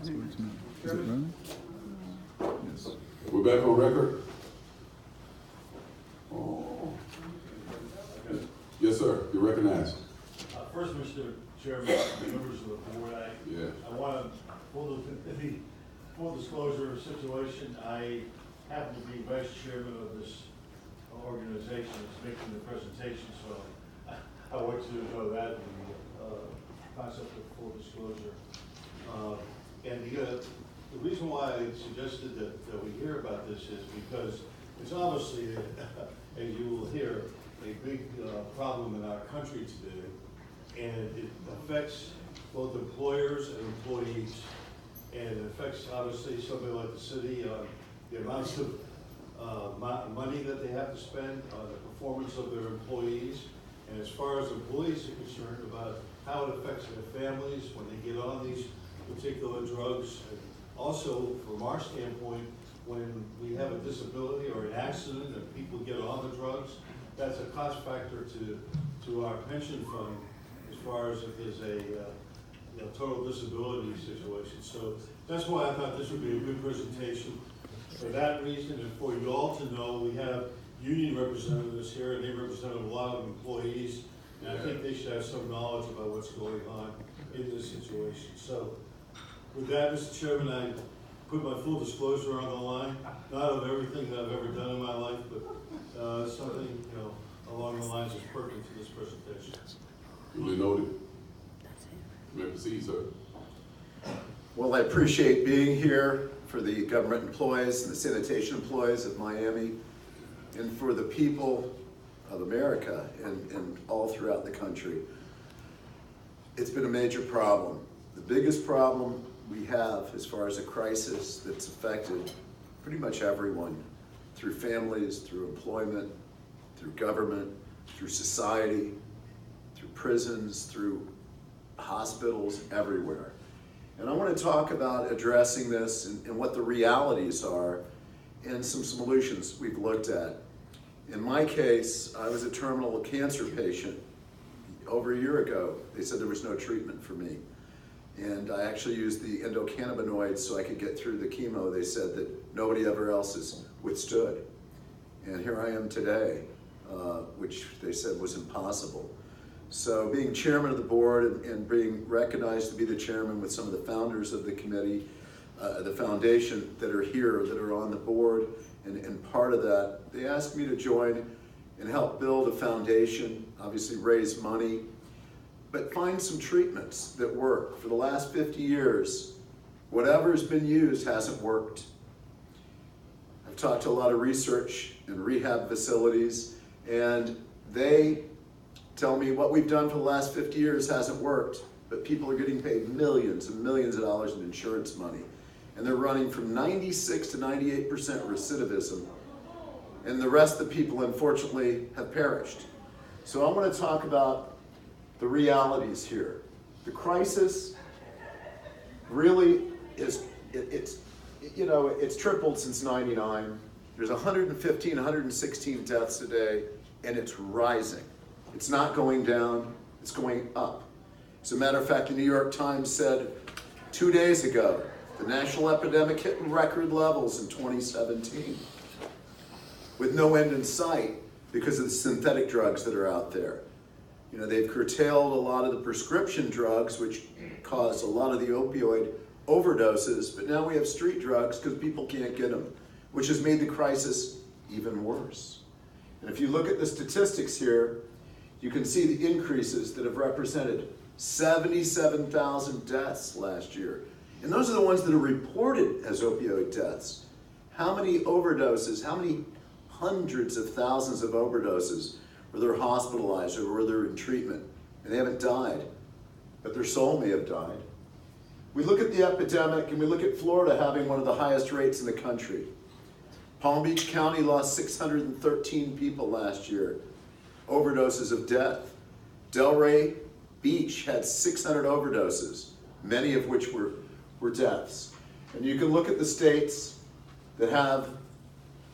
Is it running? Yes. We're back on record? Oh. Yes, sir, you're recognized. First, Mr. Chairman, members of the board, I want to, full disclosure situation, I happen to be vice chairman of this organization that's making the presentation, so I want you to know that, the concept of full disclosure. And the reason why I suggested that we hear about this is because it's obviously, as you will hear, a big problem in our country today, and it affects both employers and employees, and it affects obviously somebody like the city, the amounts of money that they have to spend on the performance of their employees, and as far as employees are concerned, about how it affects their families when they get on these particular drugs, and also from our standpoint, when we have a disability or an accident and people get on the drugs, that's a cost factor to our pension fund as far as if there's a total disability situation. So that's why I thought this would be a good presentation. For that reason, and for you all to know, we have union representatives here, and they represent a lot of employees, and I think they should have some knowledge about what's going on in this situation. So with that, Mr. Chairman, I put my full disclosure on the line, not of everything that I've ever done in my life, but something along the lines of pertinent to this presentation. Duly noted. You may proceed, sir. Well, I appreciate being here for the government employees and the sanitation employees of Miami, and for the people of America and all throughout the country. It's been a major problem. The biggest problem we have as far as a crisis that's affected pretty much everyone, through families, through employment, through government, through society, through prisons, through hospitals, everywhere. And I want to talk about addressing this and what the realities are and some solutions we've looked at. In my case, I was a terminal cancer patient over a year ago. They said there was no treatment for me. And I actually used the endocannabinoids so I could get through the chemo. They said that nobody ever else has withstood. And here I am today, which they said was impossible. So being chairman of the board and being recognized to be the chairman with some of the founders of the committee, the foundation that are here, that are on the board, and part of that, they asked me to join and help build a foundation, obviously raise money, but find some treatments that work. For the last 50 years, whatever's been used hasn't worked. I've talked to a lot of research and rehab facilities, and they tell me what we've done for the last 50 years hasn't worked, but people are getting paid millions and millions of dollars in insurance money. And they're running from 96 to 98% recidivism. And the rest of the people, unfortunately, have perished. So I want to talk about the realities here. The crisis really is, it's tripled since '99. There's 115, 116 deaths a day, and it's rising. It's not going down, it's going up. As a matter of fact, the New York Times said 2 days ago, the national epidemic hit record levels in 2017 with no end in sight because of the synthetic drugs that are out there. They've curtailed a lot of the prescription drugs, which caused a lot of the opioid overdoses, but now we have street drugs because people can't get them, which has made the crisis even worse. And if you look at the statistics here, you can see the increases that have represented 77,000 deaths last year. And those are the ones that are reported as opioid deaths. How many overdoses, how many hundreds of thousands of overdoses where they're hospitalized or where they're in treatment and they haven't died, but their soul may have died. We look at the epidemic and we look at Florida having one of the highest rates in the country. Palm Beach County lost 613 people last year, overdoses of death. Delray Beach had 600 overdoses, many of which were deaths. And you can look at the states that have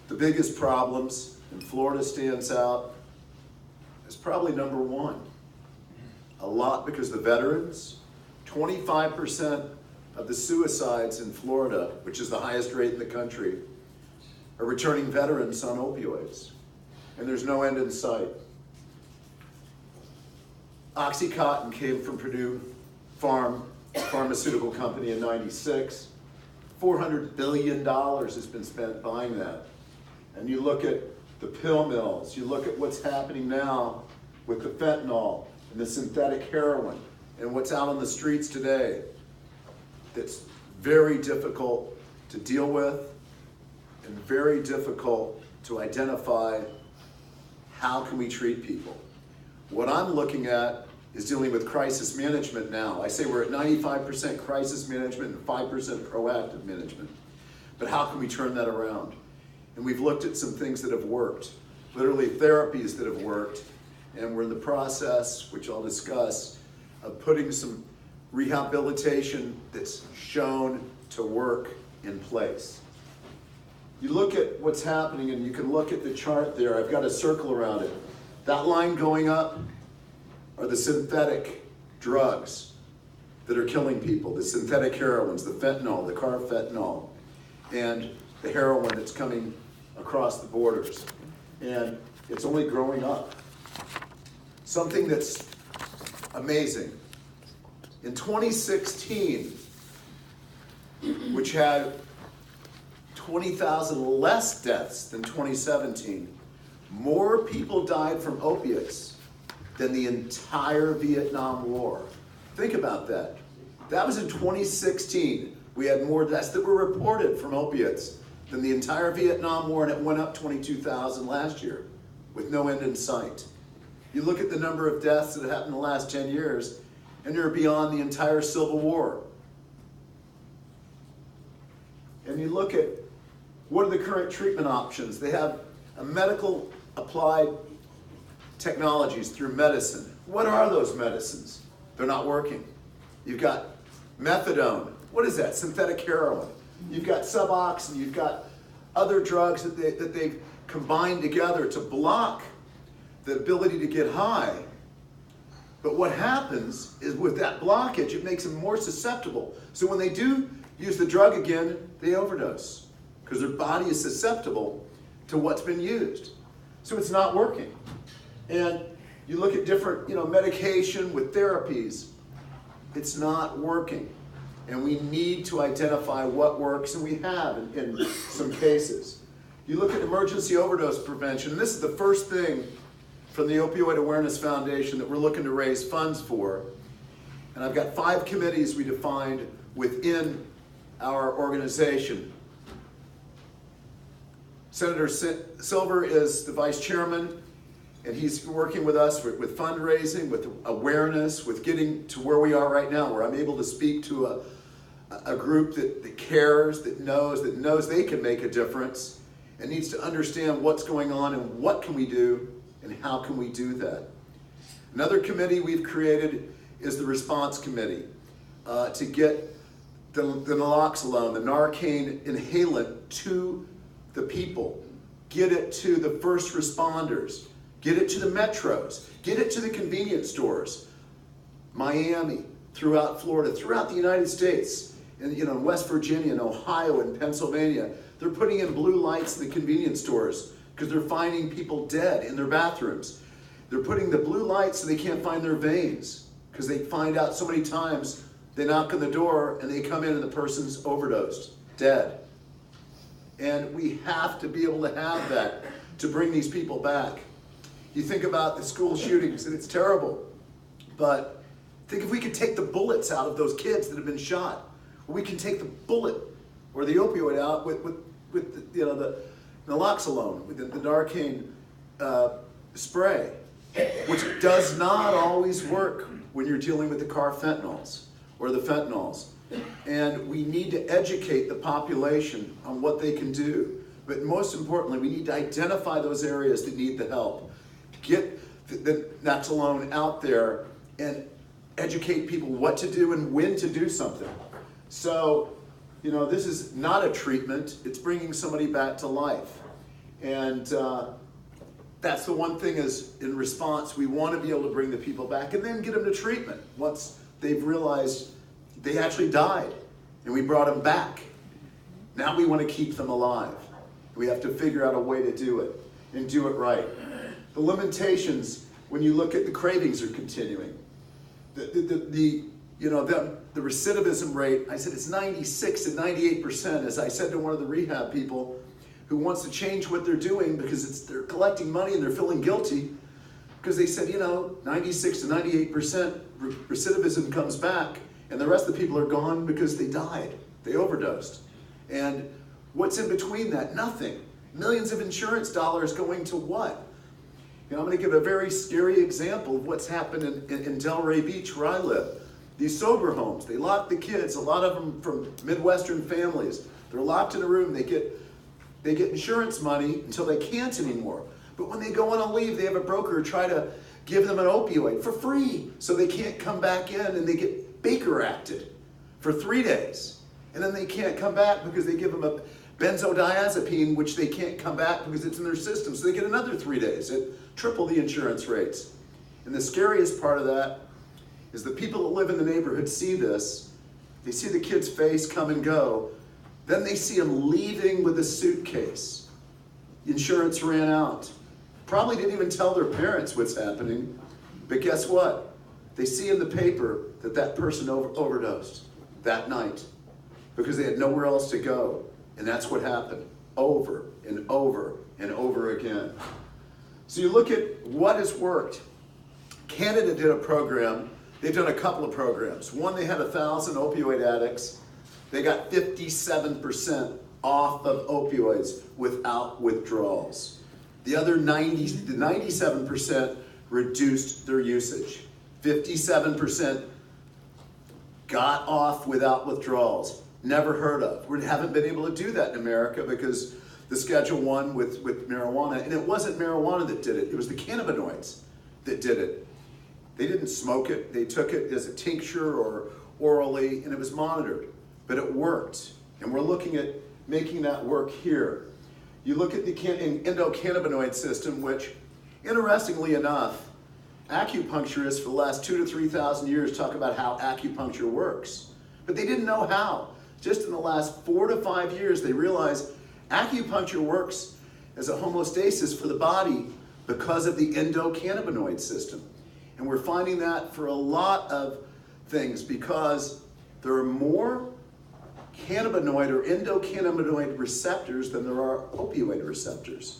the biggest problems, and Florida stands out as probably number one. A lot because the veterans, 25% of the suicides in Florida, which is the highest rate in the country, are returning veterans on opioids. And there's no end in sight. OxyContin came from Purdue Pharmaceutical Company in '96. $400 billion has been spent buying that. And you look at the pill mills, you look at what's happening now with the fentanyl and the synthetic heroin and what's out on the streets today. That's very difficult to deal with and very difficult to identify how can we treat people. What I'm looking at is dealing with crisis management now. I say we're at 95% crisis management and 5% proactive management. But how can we turn that around? And we've looked at some things that have worked, literally therapies that have worked, and we're in the process, which I'll discuss, of putting some rehabilitation that's shown to work in place. You look at what's happening, and you can look at the chart there. I've got a circle around it. That line going up are the synthetic drugs that are killing people, the synthetic heroines, the fentanyl, the carfentanil, and the heroin that's coming across the borders. And it's only growing up. Something that's amazing. In 2016, which had 20,000 less deaths than 2017, more people died from opiates than the entire Vietnam War. Think about that. That was in 2016. We had more deaths that were reported from opiates than the entire Vietnam War, and it went up 22,000 last year with no end in sight. You look at the number of deaths that have happened in the last 10 years, and you're beyond the entire Civil War. And you look at what are the current treatment options. They have a medical applied technologies through medicine. What are those medicines? They're not working. You've got methadone. What is that? Synthetic heroin. You've got Suboxone. You've got other drugs that they've combined together to block the ability to get high. But what happens is with that blockage, it makes them more susceptible. So when they do use the drug again, they overdose because their body is susceptible to what's been used. So it's not working. And you look at different, medication with therapies, it's not working. And we need to identify what works, and we have in some cases. You look at emergency overdose prevention, and this is the first thing from the Opioid Awareness Foundation that we're looking to raise funds for. And I've got 5 committees we defined within our organization. Senator Silver is the vice chairman, and he's working with us with fundraising, with awareness, with getting to where we are right now, where I'm able to speak to a group that cares, that knows they can make a difference, and needs to understand what's going on and what can we do and how can we do that. Another committee we've created is the response committee to get the naloxone, the Narcan inhalant to the people, get it to the first responders, get it to the metros, get it to the convenience stores, Miami, throughout Florida, throughout the United States, and in West Virginia and Ohio and Pennsylvania. They're putting in blue lights in the convenience stores because they're finding people dead in their bathrooms. They're putting the blue lights so they can't find their veins because they find out so many times they knock on the door and they come in and the person's overdosed, dead. And we have to be able to have that to bring these people back. You think about the school shootings, and it's terrible. But think if we could take the bullets out of those kids that have been shot, or we can take the bullet or the opioid out with the naloxone, with the Narcan spray, which does not always work when you're dealing with the carfentanyls or the fentanyls. And we need to educate the population on what they can do. But most importantly, we need to identify those areas that need the help. Get the naloxone out there and educate people what to do and when to do something. So, this is not a treatment, it's bringing somebody back to life. And that's the one thing is, in response, we want to be able to bring the people back and then get them to treatment once they've realized they actually died and we brought them back. Now we want to keep them alive. We have to figure out a way to do it and do it right. The limitations, when you look at the cravings, are continuing. The recidivism rate, I said it's 96 and 98%. As I said to one of the rehab people who wants to change what they're doing because they're collecting money and they're feeling guilty, because they said, 96 to 98% recidivism comes back, and the rest of the people are gone because they died, they overdosed. And what's in between that? Nothing. Millions of insurance dollars going to what? I'm going to give a very scary example of what's happened in Delray Beach, where I live. These sober homes, they lock the kids, a lot of them from Midwestern families. They're locked in a room, they get insurance money until they can't anymore. But when they go on a leave, they have a broker try to give them an opioid for free, so they can't come back in, and they get Baker acted for 3 days. And then they can't come back because they give them a benzodiazepine, which they can't come back because it's in their system. So they get another 3 days at triple the insurance rates. And the scariest part of that is the people that live in the neighborhood see this. They see the kid's face come and go. Then they see him leaving with a suitcase. Insurance ran out. Probably didn't even tell their parents what's happening. But guess what? They see in the paper that person overdosed that night because they had nowhere else to go. And that's what happened over and over and over again. So you look at what has worked. Canada did a program. They've done a couple of programs. One, they had 1,000 opioid addicts. They got 57% off of opioids without withdrawals. The other 97% reduced their usage. 57% got off without withdrawals. Never heard of. We haven't been able to do that in America because the Schedule I with marijuana, and it wasn't marijuana that did it, it was the cannabinoids that did it. They didn't smoke it, they took it as a tincture or orally, and it was monitored. But it worked, and we're looking at making that work here. You look at the endocannabinoid system, which, interestingly enough, acupuncturists for the last 2,000 to 3,000 years talk about how acupuncture works. But they didn't know how. Just in the last 4 to 5 years, they realized acupuncture works as a homeostasis for the body because of the endocannabinoid system. And we're finding that for a lot of things because there are more cannabinoid or endocannabinoid receptors than there are opioid receptors.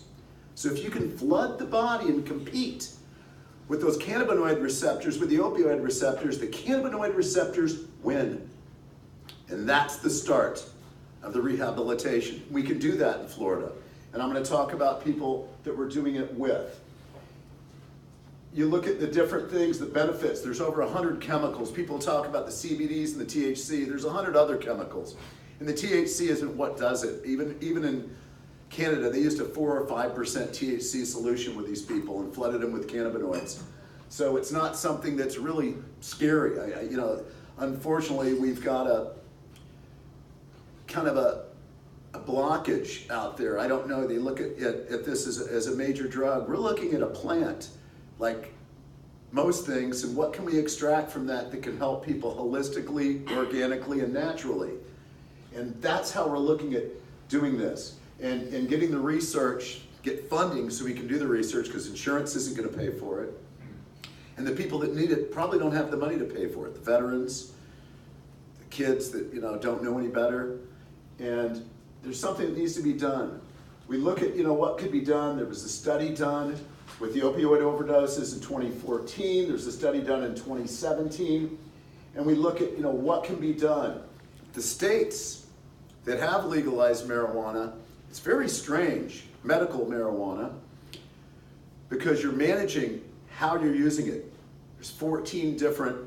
So if you can flood the body and compete with those cannabinoid receptors, with the opioid receptors, the cannabinoid receptors win. And that's the start of the rehabilitation. We can do that in Florida. And I'm going to talk about people that we're doing it with. You look at the different things, the benefits. There's over 100 chemicals. People talk about the CBDs and the THC. There's 100 other chemicals. And the THC isn't what does it. Even in Canada, they used a 4 or 5% THC solution with these people and flooded them with cannabinoids. So it's not something that's really scary. Unfortunately, we've got a kind of a blockage out there. I don't know. They look at this as a major drug. We're looking at a plant, like most things, and what can we extract from that can help people holistically, organically, and naturally. And that's how we're looking at doing this. And getting the research, get funding so we can do the research, because insurance isn't going to pay for it. And the people that need it probably don't have the money to pay for it. The veterans, the kids that don't know any better. And there's something that needs to be done. We look at what could be done. There was a study done with the opioid overdoses in 2014. There's a study done in 2017. And we look at what can be done. The states that have legalized marijuana, it's very strange, medical marijuana, because you're managing how you're using it. There's 14 different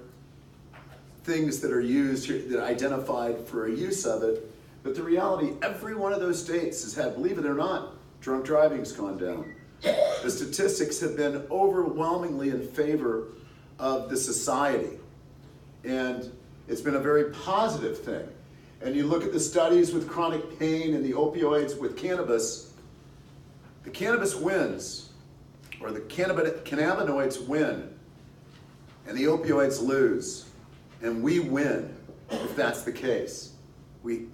things that are used here, that are identified for a use of it. But the reality, every one of those states has had, believe it or not, drunk driving's gone down. The statistics have been overwhelmingly in favor of the society. And it's been a very positive thing. And you look at the studies with chronic pain and the opioids with cannabis, the cannabis wins, or the cannabinoids win, and the opioids lose. And we win if that's the case. we